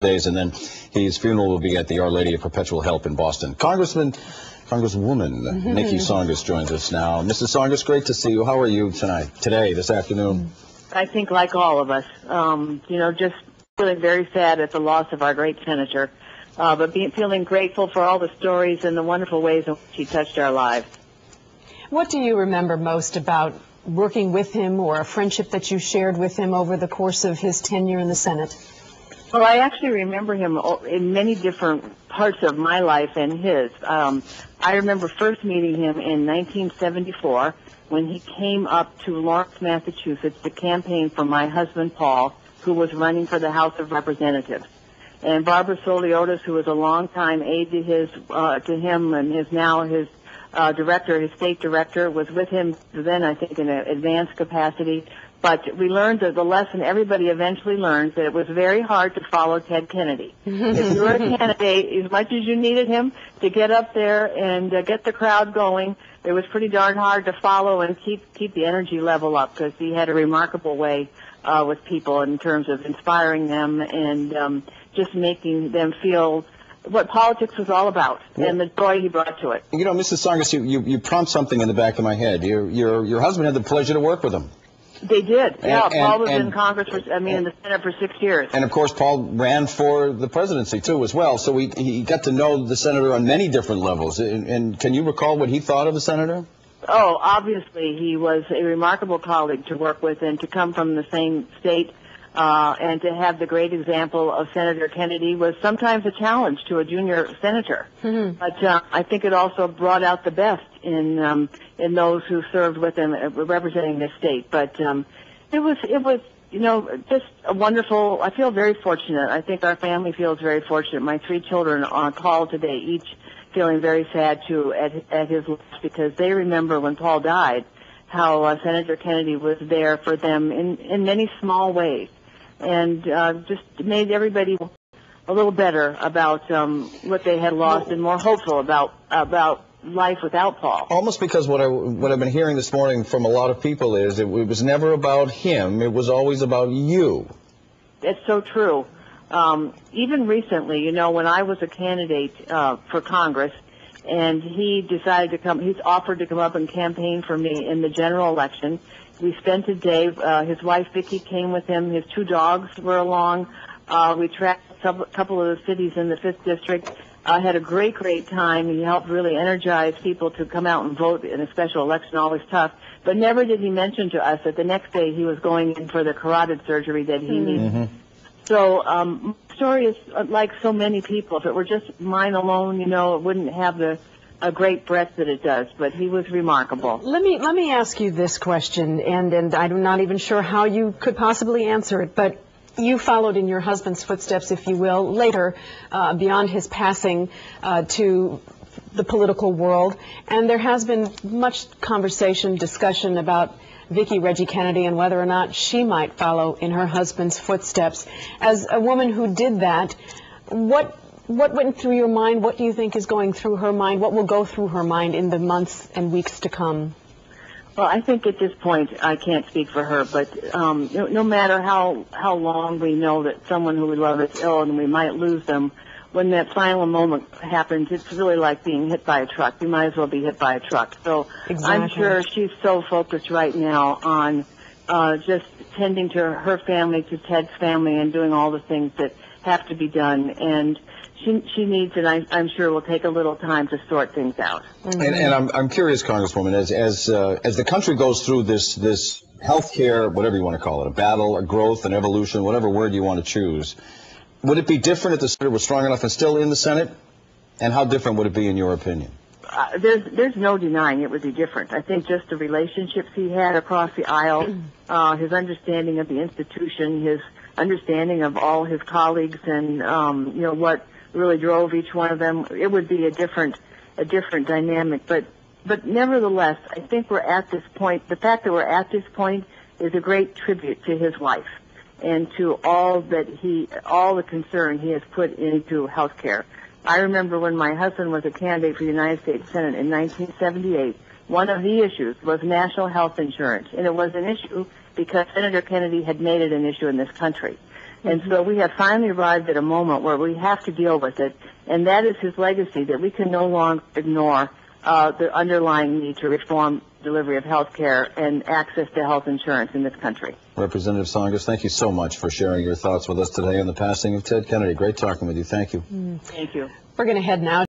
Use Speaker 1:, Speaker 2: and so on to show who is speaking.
Speaker 1: days, and then his funeral will be at the Our Lady of Perpetual Help in Boston. Congresswoman Niki Tsongas joins us now. Mrs. Tsongas, great to see you. How are you this afternoon?
Speaker 2: I think like all of us, just feeling very sad at the loss of our great senator, but feeling grateful for all the stories and the wonderful ways in which he touched our lives.
Speaker 3: What do you remember most about working with him, or a friendship that you shared with him over the course of his tenure in the Senate?
Speaker 2: Well, I actually remember him in many different parts of my life and his. I remember first meeting him in 1974 when he came up to Lawrence, Massachusetts to campaign for my husband, Paul, who was running for the House of Representatives. And Barbara Soliotis, who was a longtime aide to him and is now his state director, was with him then, I think, in an advanced capacity. But we learned that the lesson everybody eventually learns, that it was very hard to follow Ted Kennedy. If you were a candidate, as much as you needed him to get up there and get the crowd going, it was pretty darn hard to follow and keep the energy level up, because he had a remarkable way with people in terms of inspiring them and just making them feel what politics was all about, and the joy he brought to it.
Speaker 1: You know, Mrs. Tsongas, you prompt something in the back of my head. Your husband had the pleasure to work with him.
Speaker 2: They did. Paul was in Congress in the Senate for 6 years. And
Speaker 1: of course, Paul ran for the presidency too, as well. So he got to know the senator on many different levels. And can you recall what he thought of the senator?
Speaker 2: Oh, obviously, he was a remarkable colleague to work with, and to come from the same state and to have the great example of Senator Kennedy was sometimes a challenge to a junior senator. But I think it also brought out the best in those who served with him, representing the state. But it was just a wonderful. I feel very fortunate. I think our family feels very fortunate. My 3 children on call today, each feeling very sad too at his loss, because they remember when Paul died how Senator Kennedy was there for them in many small ways, and just made everybody a little better about what they had lost, and more hopeful about life without Paul.
Speaker 1: Almost because what I've been hearing this morning from a lot of people is it was never about him, it was always about you.
Speaker 2: It's so true. Even recently, when I was a candidate for Congress, and he decided to come, he's offered to come up and campaign for me in the general election. We spent a day, his wife Vicki came with him, his 2 dogs were along. We tracked a couple of the cities in the 5th District. I had a great time. He helped really energize people to come out and vote in a special election, always tough. But never did he mention to us that the next day he was going in for the carotid surgery that he needed. So my story is like so many people. If it were just mine alone, it wouldn't have a great breadth that it does. But he was remarkable.
Speaker 3: Let me ask you this question, and I'm not even sure how you could possibly answer it, but you followed in your husband's footsteps, if you will, later, beyond his passing, to the political world. And there has been much discussion about Vicki Reggie Kennedy and whether or not she might follow in her husband's footsteps. As a woman who did that, what went through your mind? What do you think is going through her mind? What will go through her mind in the months and weeks to come?
Speaker 2: Well, I think at this point, I can't speak for her, but no matter how long we know that someone who we love is ill and we might lose them, when that final moment happens, it's really like being hit by a truck. You might as well be hit by a truck. So exactly. I'm sure she's so focused right now on just tending to her family, to Ted's family, and doing all the things that have to be done. And she needs, and I'm sure will take a little time to sort things out.
Speaker 1: And I'm curious, Congresswoman, as the country goes through this healthcare, whatever you want to call it, a battle, a growth, an evolution, whatever word you want to choose, would it be different if the senator was strong enough and still in the Senate? And how different would it be in your opinion?
Speaker 2: There's no denying it would be different. I think just the relationships he had across the aisle, his understanding of the institution, his understanding of all his colleagues, and what really drove each one of them, it would be a different dynamic. But nevertheless, I think we're at this point. The fact that we're at this point is a great tribute to his wife and to all the concern he has put into health care. I remember when my husband was a candidate for the United States Senate in 1978, one of the issues was national health insurance, and it was an issue because Senator Kennedy had made it an issue in this country. And so we have finally arrived at a moment where we have to deal with it, and that is his legacy, that we can no longer ignore the underlying need to reform delivery of health care and access to health insurance in this country.
Speaker 1: Representative Tsongas, thank you so much for sharing your thoughts with us today on the passing of Ted Kennedy. Great talking with you. Thank you.
Speaker 2: Thank you.
Speaker 3: We're going to head now